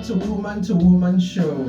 to Woman show.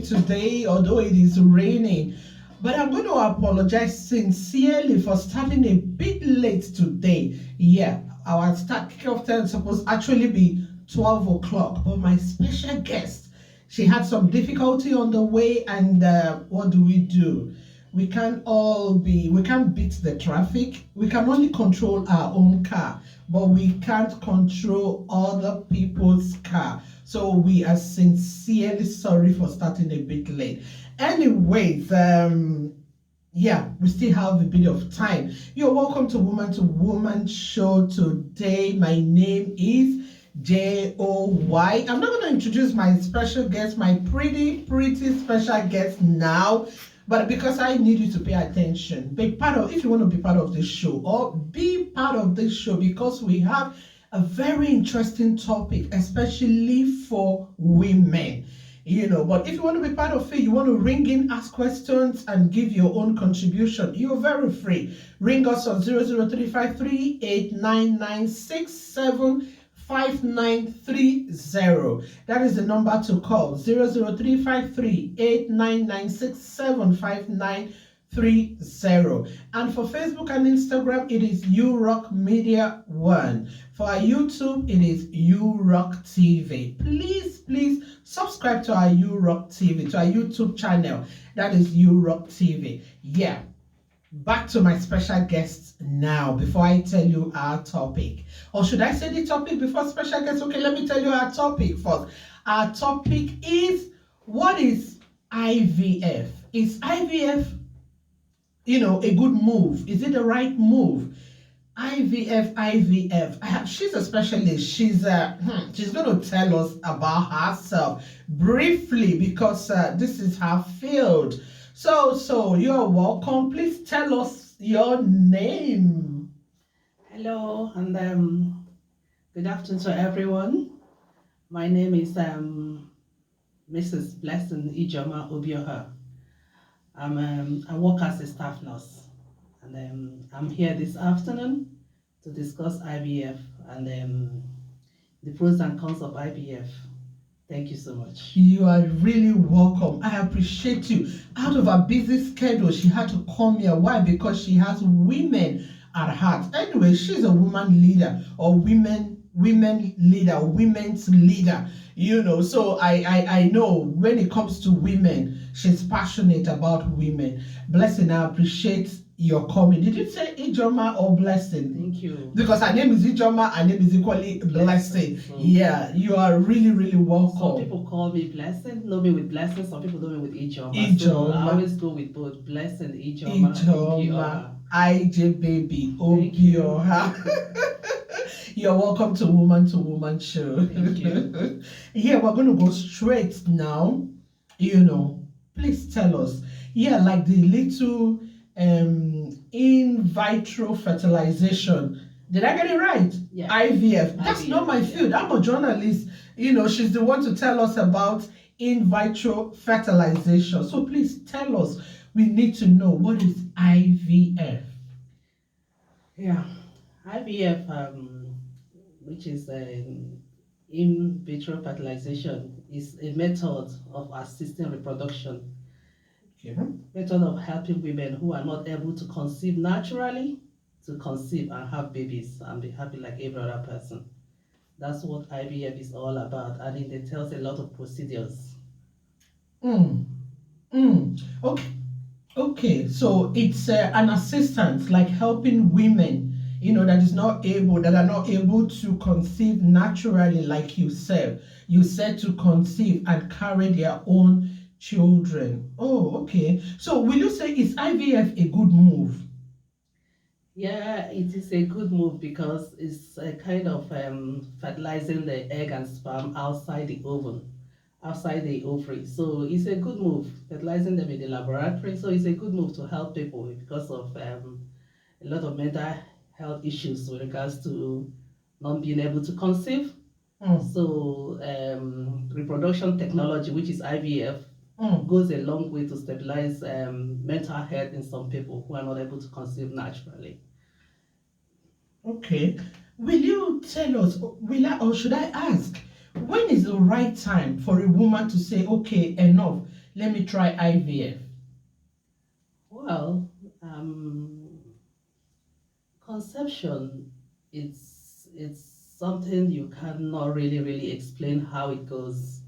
Today, although it is raining, but I'm going to apologize sincerely for starting a bit late today. Yeah, our start kickoff time is supposed to actually be 12 o'clock, but my special guest, she had some difficulty on the way, and what do? We can't beat the traffic. We can only control our own car, but we can't control other people's car. So we are sincerely sorry for starting a bit late. Anyways, yeah, we still have a bit of time. You're welcome to Woman show today. My name is Joy. I'm not going to introduce my special guest, my pretty special guest now. But because I need you to pay attention, if you want to be part of this show, or be part of this show, because we have a very interesting topic, especially for women. But if you want to be part of it, you want to ring in, ask questions, and give your own contribution, you're very free. Ring us on 00353 8996 5930. That is the number to call, 00353 8996 5930. And for Facebook and Instagram, it is URock Media 1. For our YouTube, it is URock TV. Please subscribe to our URock TV, to our YouTube channel. That is URock TV. Yeah. Back to my special guests now, before I tell you our topic. Or should I say the topic before special guests? Okay, let me tell you our topic first. Our topic is, what is IVF? Is IVF, a good move? Is it the right move? IVF. She's a specialist. She's going to tell us about herself briefly, because this is her field. So you're welcome. Please tell us your name. Hello, and good afternoon to everyone. My name is Mrs. Blessing Ijeoma Obiha. I work as a staff nurse, and I'm here this afternoon to discuss IVF and the pros and cons of IVF. Thank you so much. You are really welcome. I appreciate you. Out of her busy schedule, she had to come here. Why? Because she has women at heart. Anyway, she's a woman leader, or women's leader. So I know when it comes to women, she's passionate about women. Blessing, I appreciate your coming. Did you say Ijeoma or Blessing? Thank you. Because her name is Ijeoma, her name is equally Blessing. Yeah, you are really welcome. Some people call me Blessing, know me with Blessing. Some people know me with Ijeoma. Ijeoma. So I always go with both Blessing, Ijeoma. IJ baby, Obiha. You're welcome to Woman show. Thank you. Yeah, we're going to go straight now. Please tell us. Yeah, like the little in vitro fertilization. Did I get it right? Yeah. IVF. That's not my field. Yeah. I'm a journalist. She's the one to tell us about in vitro fertilization. So please tell us. We need to know, what is IVF? Yeah, IVF, which is in vitro fertilization, is a method of assisting reproduction. Okay. Method of helping women who are not able to conceive naturally to conceive and have babies and be happy like every other person. That's what IVF is all about, and it entails a lot of procedures. Okay, so it's an assistance, like helping women, that are not able to conceive naturally, like you said. You said to conceive and carry their own children. Oh, okay. So will you say, is IVF a good move? Yeah, it is a good move because it's a kind of fertilizing the egg and sperm outside the oven, outside the ovary. So it's a good move, fertilizing them in the laboratory. So it's a good move to help people because of a lot of mental health issues with regards to not being able to conceive. Mm, So reproduction technology, which is IVF, mm. goes a long way to stabilize mental health in some people who are not able to conceive naturally. Okay. Will you tell us, will I, or should I ask, when is the right time for a woman to say, okay, enough, let me try IVF? Well, conception, it's something you cannot really explain how it goes.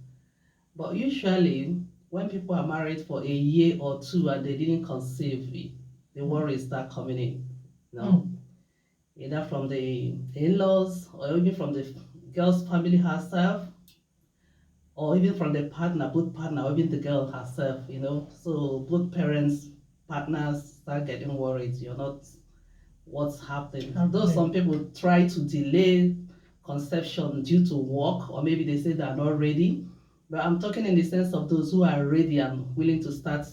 But usually, when people are married for a year or two and they didn't conceive, the Mm, worries start coming in. You know, mm, either from the in-laws or even from the girl's family herself, or even from the partner, both partner, or even the girl herself. So both parents, partners start getting worried. You're not what's happening. Though some happening. people try to delay conception due to work, or maybe they say they are not ready. But I'm talking in the sense of those who are ready and willing to start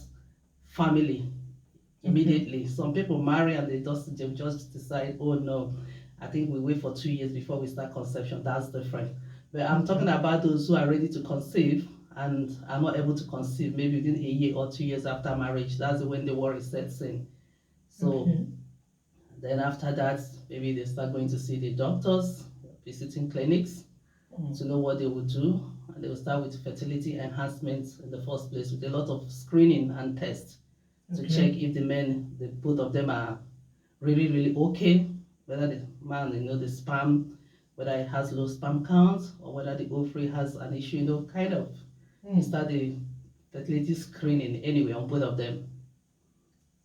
family Okay, immediately. Some people marry and they just decide, oh no, I think we wait for 2 years before we start conception. That's different. But I'm okay, talking about those who are ready to conceive and are not able to conceive maybe within a year or 2 years after marriage. That's when the worry sets in. So okay. then after that, maybe they start going to see the doctors, visiting clinics Mm, to know what they will do. And they will start with fertility enhancement in the first place with a lot of screening and tests to okay. check if the both of them are really okay, whether the man, the sperm, whether it has low sperm count or whether the ovary has an issue, kind of. You Mm, start the fertility screening anyway on both of them.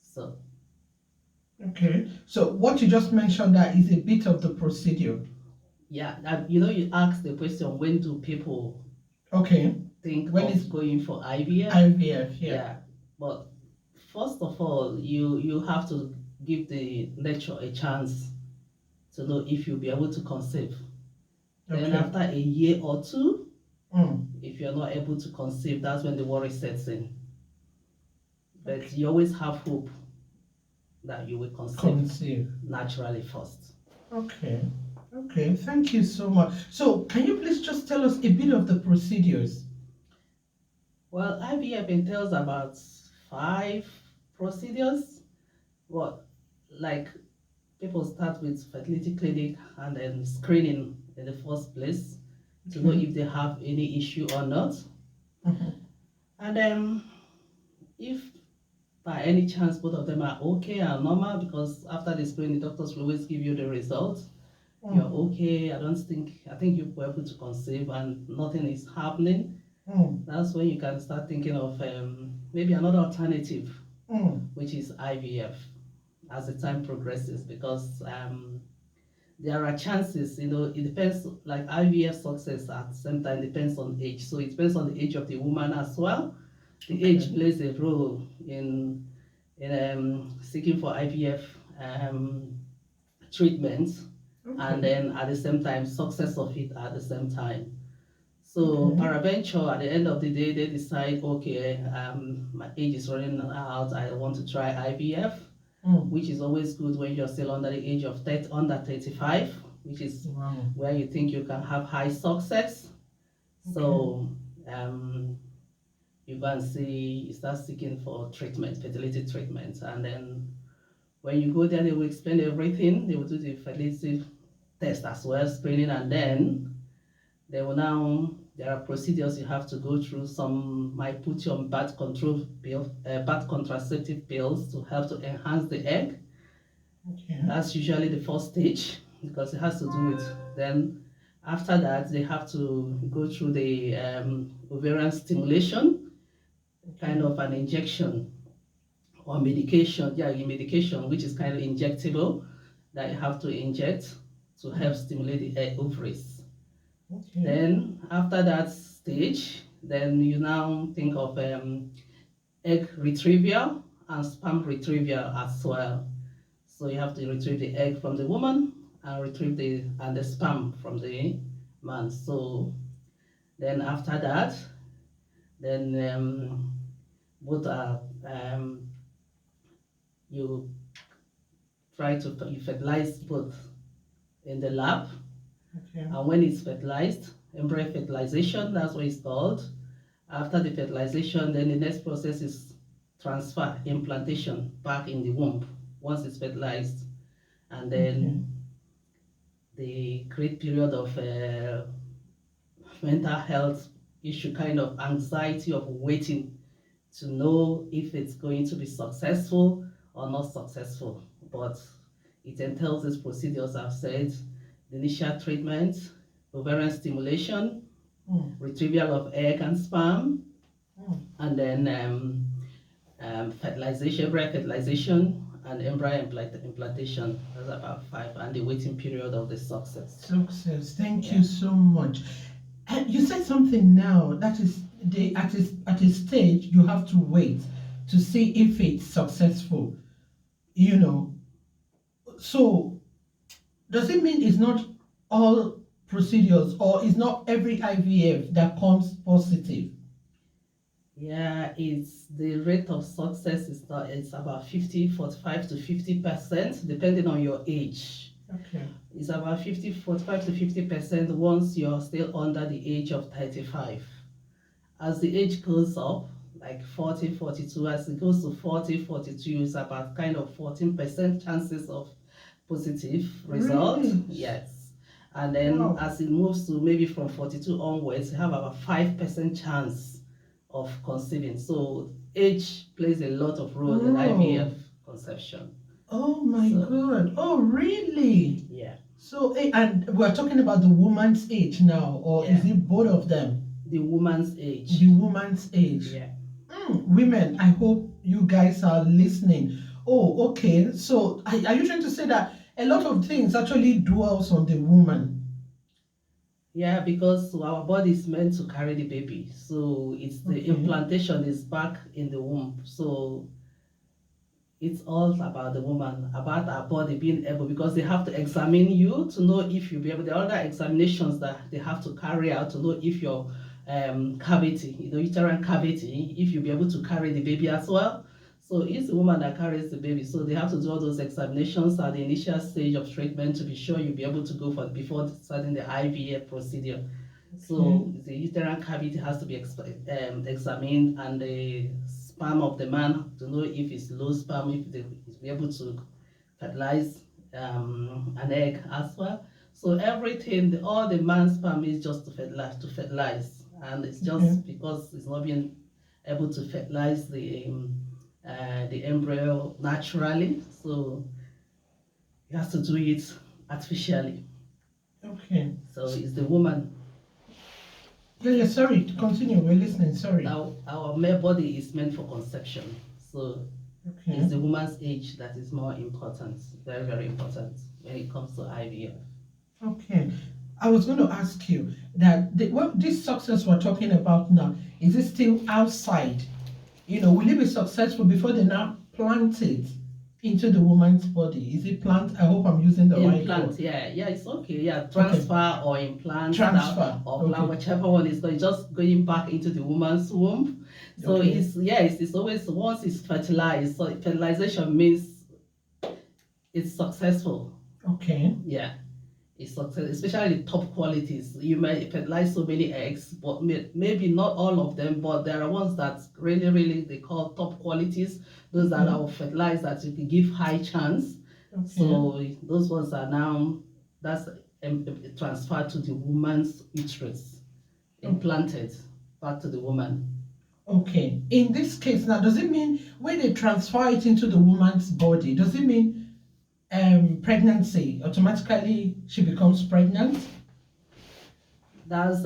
So okay. So what you just mentioned that is a bit of the procedure. yeah, you ask the question, when do people Okay. think When of is going for IVF? IVF? Yeah. Yeah, but first of all, you have to give the nature a chance to know if you'll be able to conceive. Then Okay. after a year or two, Mm, if you're not able to conceive, that's when the worry sets in. But okay. you always have hope that you will conceive Conceive. naturally first. Okay. Okay. Thank you so much. So can you please just tell us a bit of the procedures? Well, IVF entails about 5 procedures. What, like people start with fertility clinic and then screening in the first place to know Okay. if they have any issue or not. Mhm. And then if by any chance both of them are okay and normal, because after the screening, the doctors will always give you the results. You're Mm, okay. I think you were able to conceive and nothing is happening. mm, That's when you can start thinking of maybe another alternative, mm. which is IVF as the time progresses, because there are chances, it depends, like IVF success at the same time depends on age. So it depends on the age of the woman as well. The Okay. age plays a role in seeking for IVF treatments, and Okay. then at the same time success of it at the same time. So Okay. paraventure, at the end of the day, they decide, okay, my age is running out, I want to try IVF, Mm. which is always good when you're still under the age of 30, under 35, which is Wow. where you think you can have high success. Okay. So you go and see, you start seeking for treatment, fertility treatment, and then when you go there, they will explain everything. They will do the fertility test as well, screening, and then they will now, there are procedures you have to go through. Some might put you on birth control pill, birth contraceptive pills to help to enhance the egg. Okay. That's usually the first stage because it has to do with, then after that they have to go through the ovarian stimulation, Okay. kind of an injection or medication, yeah, a medication which is kind of injectable that you have to inject to help Mm. stimulate the egg ovaries. Okay. Then after that stage, then you now think of egg retrieval and sperm retrieval as well. So you have to retrieve the egg from the woman and retrieve the sperm from the man. So then after that, then both are you try to you fertilize both in the lab, Okay. and when it's fertilized, embryo fertilization, that's what it's called. After the fertilization, then the next process is transfer, implantation back in the womb once it's fertilized, and Okay. then the great period of mental health issue, kind of anxiety of waiting to know if it's going to be successful or not successful. But it entails these procedures I've said: the initial treatment, ovarian stimulation, retrieval of egg and sperm, and then fertilization, embryo fertilization, and embryo implantation. That's about 5, and the waiting period of the success. Success. Thank Yeah. you so much. And you said something now that is the at a stage you have to wait to see if it's successful. You know, so does it mean it's not all procedures or it's not every IVF that comes positive? Yeah, it's the rate of success is that it's about 45 to 50%, depending on your age. Okay. It's about 45 to 50% once you're still under the age of 35. As the age goes up, like 40, 42, as it goes to 40, 42, it's about kind of 14% chances of positive result. Really? Yes. And then Wow. as it moves to maybe from 42 onwards, you have about 5% chance of conceiving. So age plays a lot of role in IVF conception. Oh my So, God. Oh, really? yeah. So, and we're talking about the woman's age now, or is Yeah. it both of them? The woman's age. The woman's age. Yeah. Women, I hope you guys are listening. Oh, okay. So, are you trying to say that a lot of things actually dwells on the woman? Yeah, because our body is meant to carry the baby. So it's the Okay. implantation is back in the womb. So it's all about the woman, about our body being able, because they have to examine you to know if you'll be able. There are other examinations that they have to carry out to know if your cavity, uterine cavity, if you'll be able to carry the baby as well. So it's the woman that carries the baby. So they have to do all those examinations at the initial stage of treatment to be sure you'll be able to go for before starting the IVF procedure. So the uterine cavity has to be examined, and the sperm of the man to know if it's low sperm, if they is be able to fertilize an egg as well. So everything, all the man's sperm is just to fertilize, and it's just because it's not being able to fertilize the embryo naturally, so he has to do it artificially. Okay. So it's the woman. Yeah, sorry, continue. We're listening. Sorry. Now, our male body is meant for conception, so it's the woman's age that is more important, very, very important when it comes to IVF. Okay. I was going to ask you that what this success we're talking about now, is it still outside? Will it be successful before they now plant it into the woman's body? Is it plant? I hope I'm using the right Implant, word. yeah, it's okay, yeah, transfer or implant, Transfer, or okay. whichever one is going, just going back into the woman's womb. So Okay. it's always once it's fertilized. So fertilization means it's successful. Okay. Yeah. It's success, especially the top qualities. You may fertilize so many eggs, but maybe not all of them, but there are ones that really, really they call top qualities. Those that are fertilized that you can give high chance. Okay. So those ones are now, that's transferred to the woman's uterus, implanted back to the woman. Okay. In this case now, does it mean when they transfer it into the woman's body, does it mean pregnancy, automatically she becomes pregnant? That's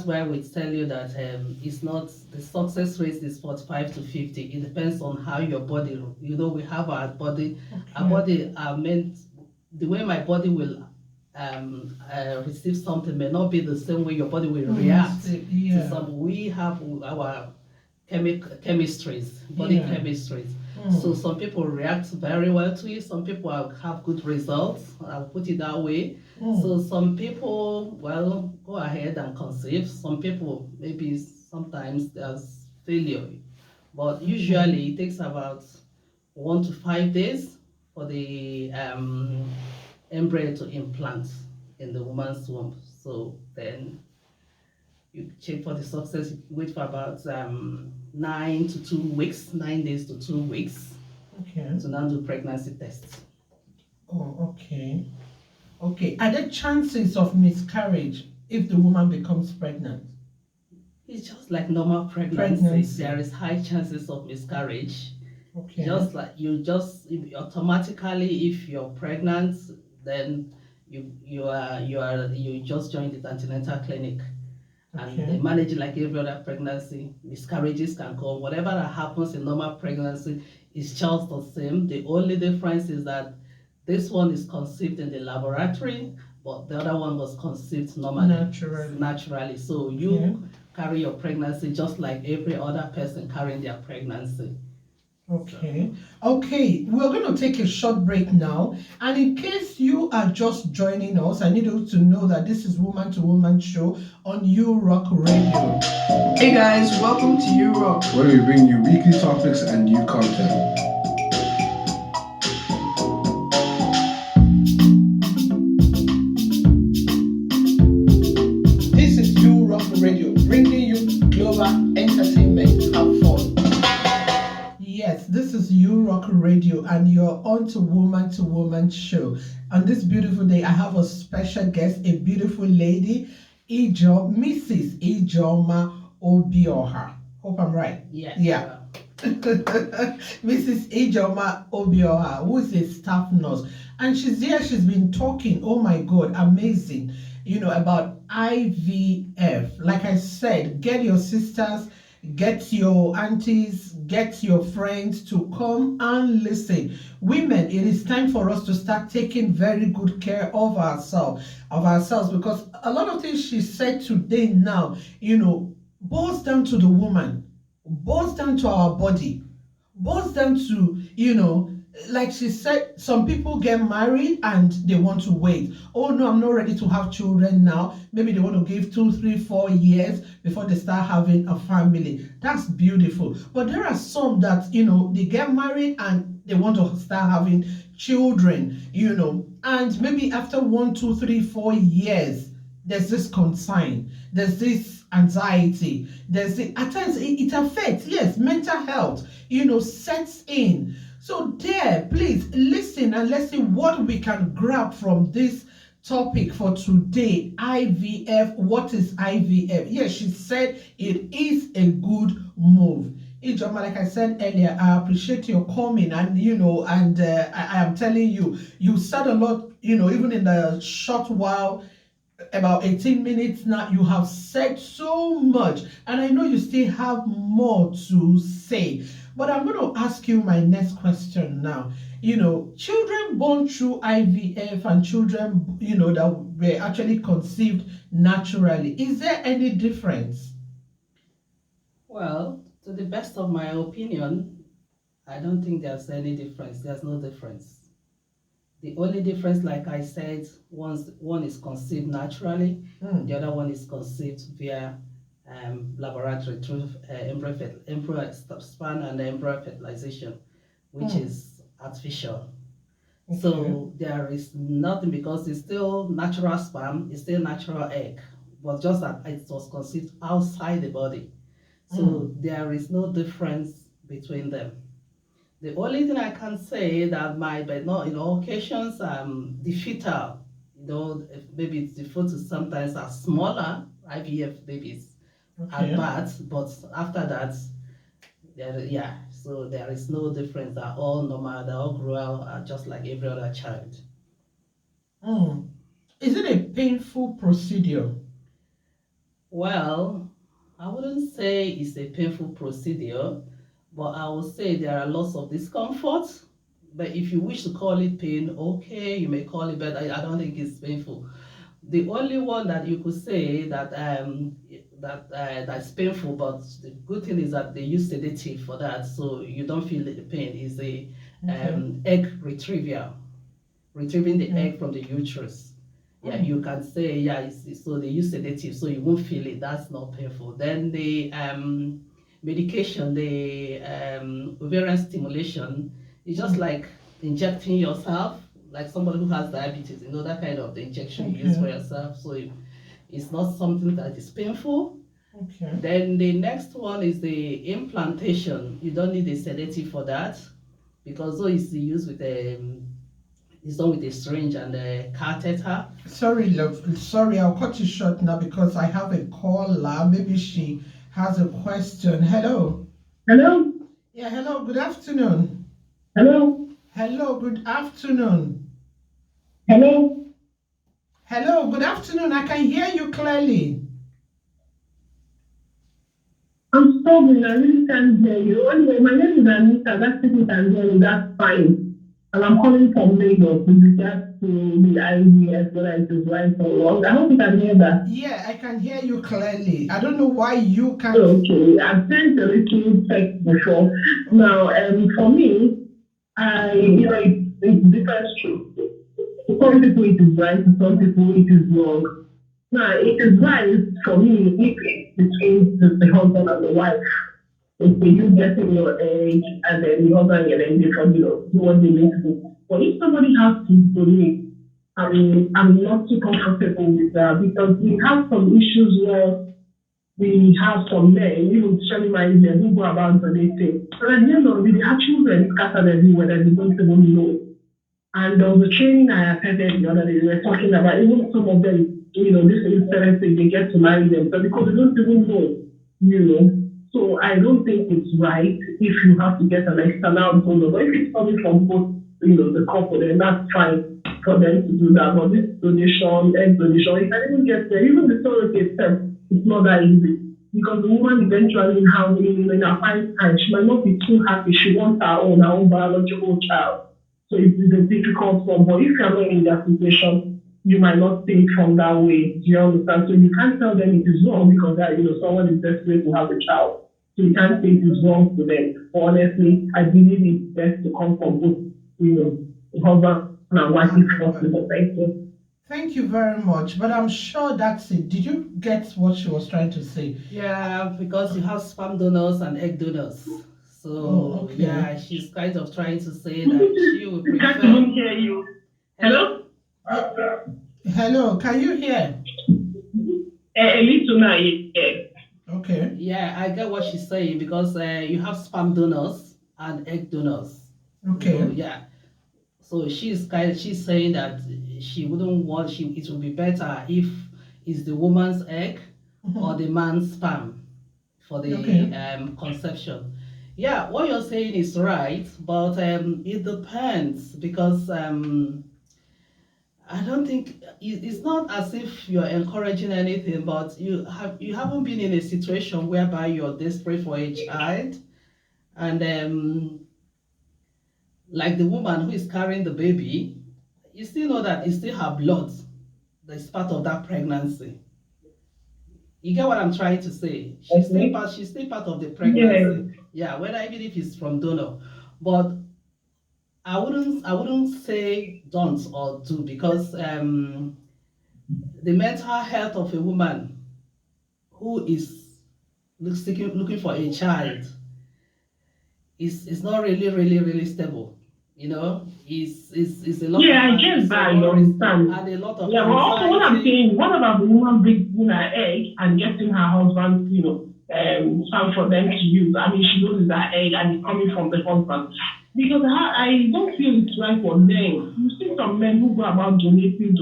why we tell you that it's not, the success rate is 45 to 50. It depends on how your body, we have our body. Our body are meant, the way my body will receive something may not be the same way your body will react to some. We have our chemistries, body Yeah. chemistries. So Mm. some people react very well to it. Some people have good results. I'll put it that way. So Mm. some people, well, go ahead and conceive. Some people, maybe sometimes there's failure, but Okay. usually it takes about 1 to 5 days for the embryo to implant in the woman's womb. So then you check for the success, you wait for about 9 to 2 weeks, 9 days to 2 weeks Okay. to now do pregnancy tests. Oh, okay. Okay. Are there chances of miscarriage if the woman becomes pregnant? It's just like normal pregnancy. Pregnancy. There is high chances of miscarriage. Okay. Just like automatically, if you're pregnant, then you just joined the antenatal clinic, and they Okay. manage it like every other pregnancy. Miscarriages can come. Whatever that happens in normal pregnancy is just the same. The only difference is that this one is conceived in the laboratory, but the other one was conceived normally, Naturally. naturally. So Okay. you carry your pregnancy just like every other person carrying their pregnancy. So, Okay. Okay. We're going to take a short break now. And in case you are just joining us, I need you to know that this is Woman to Woman show on You Rock Radio. Hey guys, welcome to You Rock, where we bring you weekly topics and new content. This is You Rock Radio, bringing you global entertainment. Have fun. Yes, this is You Rock Radio, and you're on to Woman show. On this beautiful day, I have a special guest, a beautiful lady, Mrs. Ijeoma Obiha. Hope I'm right. yeah. Yeah. Mrs. Ijeoma Obiha, who is a staff nurse, and she's here. She's been talking. Oh my God, amazing! About IVF. Like I said, get your sisters, get your aunties, get your friends to come and listen. Women, it is time for us to start taking very good care of ourselves, because a lot of things she said today now, boils down to the woman, boils down to our body, boils down to, like she said, some people get married and they want to wait. Oh no, I'm not ready to have children now. Maybe they want to give 2, 3, 4 years before they start having a family. That's beautiful. But there are some that, they get married and they want to start having children, and maybe after 1, 2, 3, 4 years, there's this concern, there's this anxiety, at times it affects, yes, mental health, sets in. So there, please listen and let's see what we can grab from this topic for today. IVF. What is IVF? Yes, she said it is a good move. Ijeoma, like I said earlier, I appreciate your coming, and I am telling you, you said a lot, even in the short while, about 18 minutes now, you have said so much, and I know you still have more to say. But I'm going to ask you my next question now. Children born through IVF and children, that were actually conceived naturally, is there any difference? well, to the best of my opinion, I don't think there's any difference. There's no difference. The only difference, like I said, one is conceived naturally, Mm. the other one is conceived via laboratory through embryo span and embryo fertilization, which is artificial. Okay. So there is nothing, because it's still natural sperm, it's still natural egg, but just that it was conceived outside the body. So there is no difference between them. The only thing I can say that might, but not in all occasions, the fetal, maybe the fetus sometimes are smaller, IVF babies at Okay. birth, but after that, yeah, so there is no difference. They're all normal, they all grow out just like every other child. Mm. Is it a painful procedure? Well, I wouldn't say it's a painful procedure, but I would say there are lots of discomfort. But if you wish to call it pain, okay, you may call it, but I don't think it's painful. The only one that you could say that that's painful, but the good thing is that they use sedative for that, so you don't feel the pain. Is the Okay. egg retrieval, retrieving the Okay. egg from the uterus. Yeah, Oh, you can say, yeah, so they use sedative, so you won't feel it. That's not painful. Then the medication, the ovarian stimulation, is just mm, like injecting yourself, like somebody who has diabetes, that kind of the injection you use okay. for yourself. So it's not something that is painful. Okay. Then the next one is the implantation. You don't need a sedative for that, because though it's used with it's done with a syringe and a catheter. Sorry, love. Sorry, I'll cut you short now because I have a caller. Maybe she has a question. Hello. Hello? Yeah, hello. Good afternoon. Hello? Hello, good afternoon. Hello? Hello, good afternoon. I can hear you clearly. I'm struggling. I really can't hear you. Anyway, my name is Anita. That's if you can hear me. That's fine. And I'm calling from Lagos with regards to the IVF, whether it is right or wrong. I hope you can hear that. Yeah, I can hear you clearly. I don't know why you can't. Okay. I've sent a little text before. Okay. Now, for me, it's different strokes. For some people it is right, for some people it is wrong. Now, it is right for me if it's between the husband and the wife. Okay, you getting your egg and then the husband and then they can, do what they need to do. But if somebody has to donate, I'm not too comfortable with that because we have some issues where we have some men, even especially married men, who go about donating. And at the end of the day, they have children scattered everywhere that they don't even know. And there was a training I attended the other day. They were talking about even some of them, this incident they get to marry them, but because they don't even know, you know. So I don't think it's right if you have to get an external donor. But if it's coming from both, the couple, then that's fine for them to do that. But this donation, egg donation, you can even get there. Even the surrogate itself, it's not that easy. Because the woman eventually in her fine time, she might not be too happy. She wants her own biological child. So it's a difficult one. But if you're not in their situation, you might not see it from that way. Do you understand? So you can't tell them it is wrong because someone is desperate to have a child. So you can't say it is wrong to them. But honestly, I believe it's best to come from both, husband and wife if And the wife. possible. Thank you. Thank you very much. But I'm sure that's it. Did you get what she was trying to say? Yeah, because you have sperm donors and egg donors. Oh, So okay. yeah, she's kind of trying to say that she would I can't even prefer. hear you. Hello? Hello? Yeah. Hello, can you hear? A little now, yes. Okay. Yeah, I get what she's saying, because you have sperm donors and egg donors. Okay. Yeah. So she's saying that she wouldn't want it would be better if it's the woman's egg or Mhm. the man's sperm for Okay. the conception. Yeah, what you're saying is right, but it depends, because I don't think it's not as if you're encouraging anything, but you haven't been in a situation whereby you're desperate for a child, and like the woman who is carrying the baby, you still know that it's still her blood that's part of that pregnancy. You get what I'm trying to say? Okay. She's still part of the Yeah. pregnancy. Yeah, whether even if it's from donor. But I wouldn't say don't or do, because the mental health of a woman who is looking for a child is not really, really, really stable. It's a lot Yeah, of I guess some that you worries understand. and a lot of Yeah, but also what I'm anxiety. saying, what about the woman bringing her egg and getting her husband, some for them to use? I mean, she knows it's her egg and it's coming from the husband. Because I don't feel it's right for men. You see some men who go about donating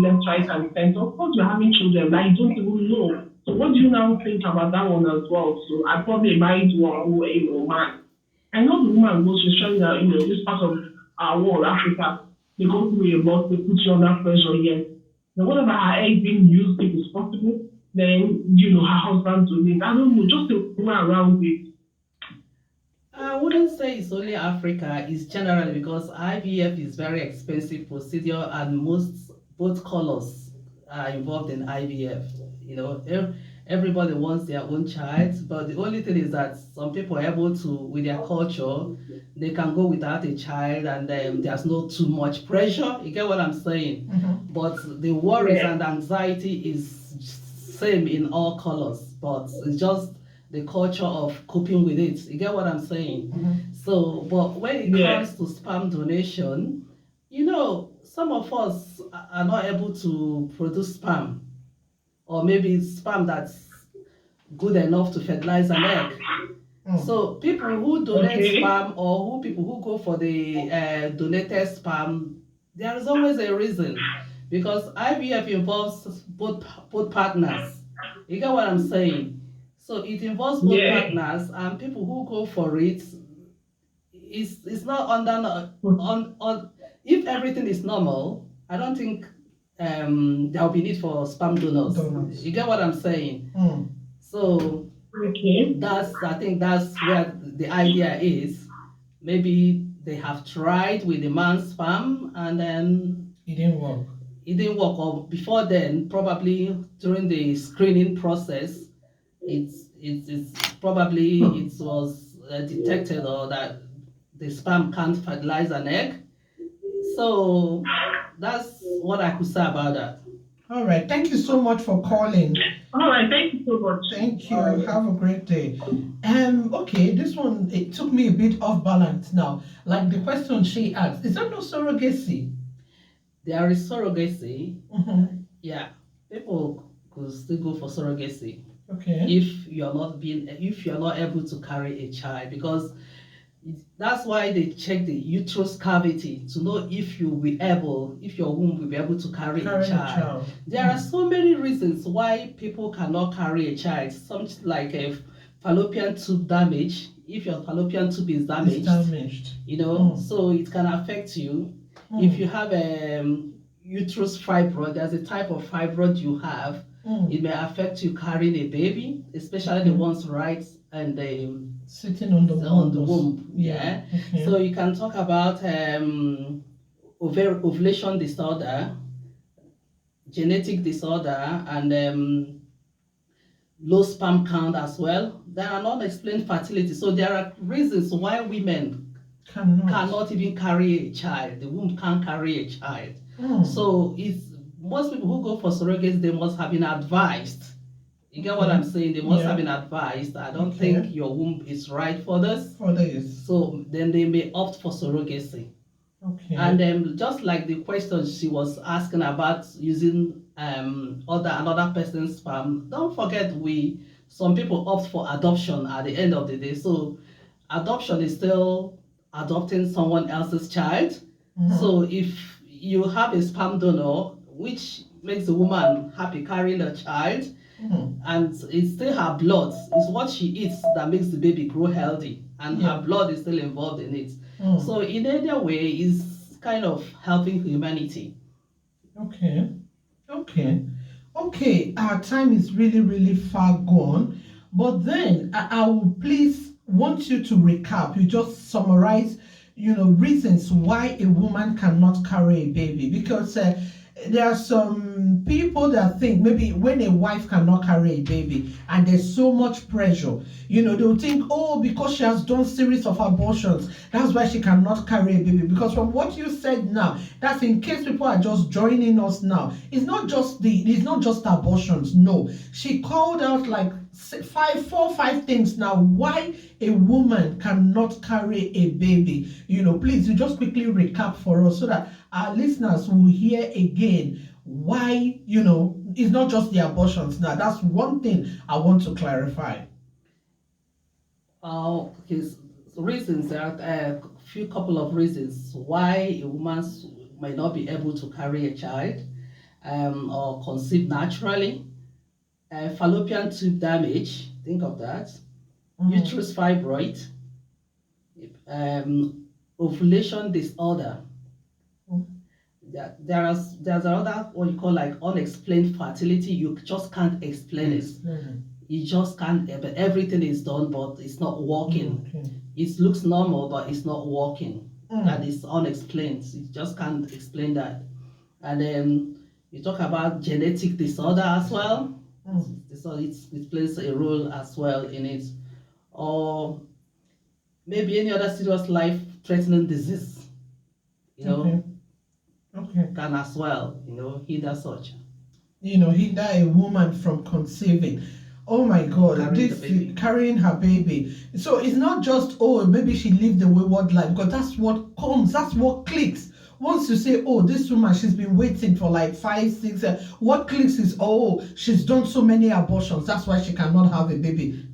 left, right, and center. Of course, you're having children that you don't even know. So what do you now think about that one as well? So I probably married one who, man. I know the woman goes, she's showing that, this part of our world, Africa, they go through a lot, they put you under pressure, yes. But what about her egg being used if it's possible? Then, her husband to leave. I don't know, just a woman around it. I wouldn't say it's only Africa, it's generally, because IVF is very expensive procedure, and both colors are involved in IVF. You know, everybody wants their own child, but the only thing is that some people are able to, with their culture, they can go without a child, and there's not too much pressure. You get what I'm saying? Mm-hmm. But the worries Yeah. and anxiety is same in all colors, but it's just the culture of coping with it. You get what I'm saying? Mm-hmm. So, but when it Yeah. comes to sperm donation, some of us are not able to produce sperm, or maybe sperm that's good enough to fertilize an egg. Mm. So people who donate Okay. sperm, or people who go for the donated sperm, there is always a reason, because IVF involves both partners. You get what I'm saying? So it involves both Yeah. partners, and people who go for it, it's not under on if everything is normal, I don't think there will be need for sperm donors. Donuts. You get what I'm saying? Mm. So Okay. I think that's where the idea is. Maybe they have tried with the man's sperm, and then It didn't work. it didn't work, or before then, probably during the screening process, it's probably it was detected, or that the sperm can't fertilize an egg. So that's what I could say about that. All right. Thank you so much for calling. All right. Thank you so much. Thank All you. right. Have a great day. Okay, this one it took me a bit off balance now. Like the question she asked, is that no surrogacy? There is surrogacy. Mm-hmm. Yeah, people could still go for surrogacy Okay. if you're not able to carry a child, because that's why they check the uterus cavity to know if your womb will be able to carry a Carrying a child. child. There are so many reasons why people cannot carry a child. Some, like a fallopian tube damage. If your fallopian tube is It's damaged, damaged. so it can affect you. Mm. If you have a uterus fibroid, there's a type of fibroid you have. Mm. It may affect you carrying a baby, especially the ones right and Sitting on the womb. womb. Yeah. Okay. So you can talk about ovulation disorder, genetic disorder, and low sperm count as well. There are unexplained fertility. So there are reasons why women cannot even carry a child. The womb can't carry a child. Mm. So it's most people who go for surrogates, they must have been advised. You get what Okay. I'm saying? They must Yeah. have been advised. I don't Okay. think your womb is right for this. For this. So then they may opt for surrogacy. Okay. And just like the question she was asking about using another person's sperm, don't forget some people opt for adoption at the end of the day. So adoption is still adopting someone else's child. Mhm. So if you have a sperm donor, which makes the woman happy carrying a child, Mhm. and it's still her blood, it's what she eats that makes the baby grow healthy, and Yeah. her blood is still involved in it. Mm. So in either way, it's kind of helping humanity. Okay. Okay. Our time is really, really far gone. But then I will please want you to recap. You just summarize, reasons why a woman cannot carry a baby. Because there are some people that think maybe when a wife cannot carry a baby and there's so much pressure, they'll think, oh, because she has done series of abortions, that's why she cannot carry a baby. Because from what you said now, that's in case people are just joining us now. It's not just abortions. No, she called out like 5 things now why a woman cannot carry a baby. Please, you just quickly recap for us so that our listeners will hear again why, it's not just the abortions. Now, that's one thing I want to clarify. His reasons, there are a few couple of reasons why a woman may not be able to carry a child or conceive naturally. Fallopian tube damage, think of that. Uterus fibroid, ovulation disorder. There's another what you call like unexplained fertility. You just can't explain it. You just can't. But everything is done, but it's not working. Okay. It looks normal, but it's not working. That is unexplained. You just can't explain that. And then You talk about genetic disorder as well. Mm. So it plays a role as well in it. Or maybe any other serious life-threatening disease, Okay. Okay. can as well, hinder such. Hinder a woman from conceiving. Oh my God, Carrying the this baby. carrying her baby. So it's not just, oh, maybe she lived a wayward life, because that's what comes, that's what clicks. Once you say, oh, this woman, she's been waiting for like 5, 6, what clicks is, oh, she's done so many abortions, that's why she cannot have a baby.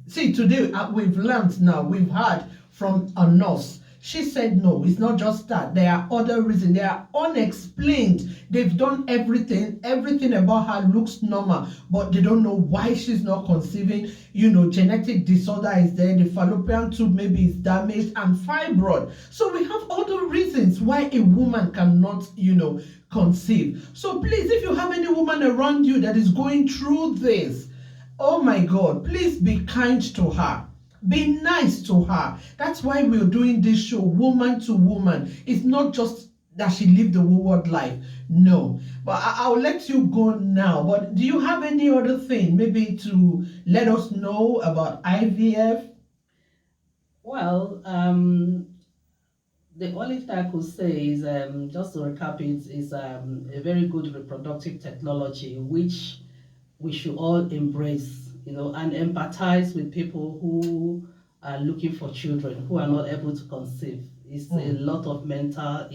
See, today we've learned now, we've heard from a nurse. She said no, it's not just that. There are other reasons. They are unexplained. They've done everything. Everything about her looks normal, but they don't know why she's not conceiving. Genetic disorder is there. The fallopian tube maybe is damaged, and fibroid. So we have other reasons why a woman cannot, conceive. So please, if you have any woman around you that is going through this, oh my God, please be kind to her. Be nice to her. That's why we're doing this show, woman to woman. It's not just that she lived a wayward life. No. But I'll let you go now. But do you have any other thing maybe to let us know about IVF? Well, the only thing I could say is, just to recap it, is a very good reproductive technology which we should all embrace, and empathize with people who are looking for children, who are not able to conceive. It's a lot of mental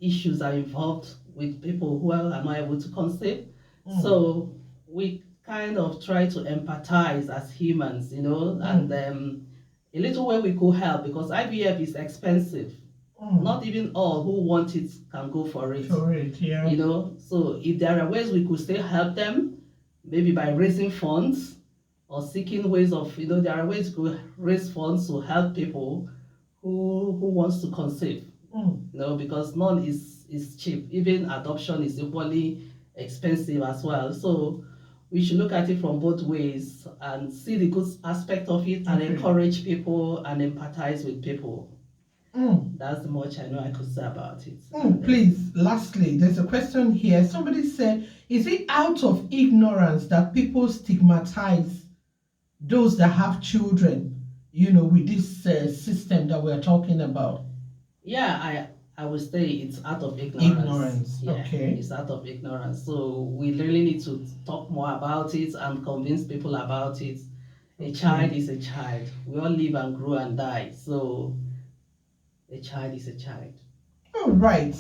issues are involved with people who are not able to conceive. So we kind of try to empathize as humans, and a little way we could help, because IVF is expensive. Not even all who want it can go for it. Yeah. So if there are ways we could still help them, maybe by raising funds or seeking ways of, there are ways to raise funds to help people who wants to conceive. Because none is cheap. Even adoption is equally expensive as well. So we should look at it from both ways and see the good aspect of it, and encourage people and empathize with people. That's the much I know I could say about it. Please, lastly, there's a question here. Somebody said, is it out of ignorance that people stigmatize those that have children, with this system that we're talking about? Yeah, I would say it's out of ignorance. Yeah, okay. It's out of ignorance. So we really need to talk more about it and convince people about it. A child is a child. We all live and grow and die. So a child is a child. All right.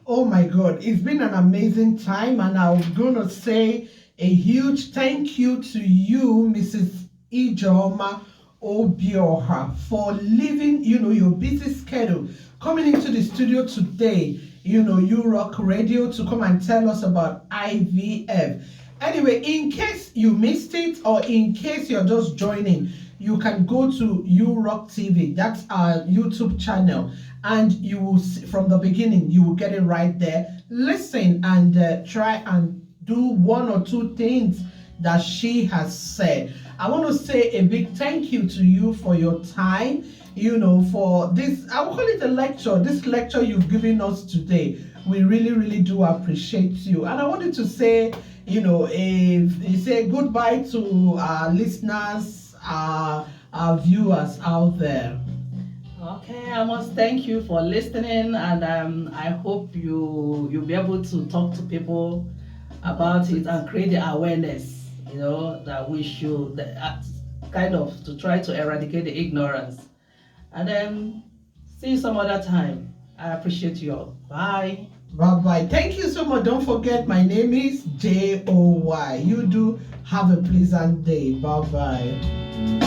Oh my God, it's been an amazing time, and I'm gonna say a huge thank you to you, Mrs. Ijeoma Obiha, for leaving, your busy schedule, coming into the studio today, You Rock Radio, to come and tell us about IVF. Anyway, in case you missed it, or in case you're just joining, you can go to You Rock TV. That's our YouTube channel, and you will see from the beginning. You will get it right there. Listen and try and do one or two things that she has said. I want to say a big thank you to you for your time, for this, I will call it a lecture, this lecture you've given us today. We really, really do appreciate you. And I wanted to say, if you say goodbye to our listeners, our viewers out there. Okay, I must thank you for listening, and I hope you'll be able to talk to people about it and create the awareness, that we should kind of to try to eradicate the ignorance. And then see you some other time. I appreciate you all. Bye. Bye-bye. Thank you so much. Don't forget, my name is Joy. You do have a pleasant day. Bye-bye.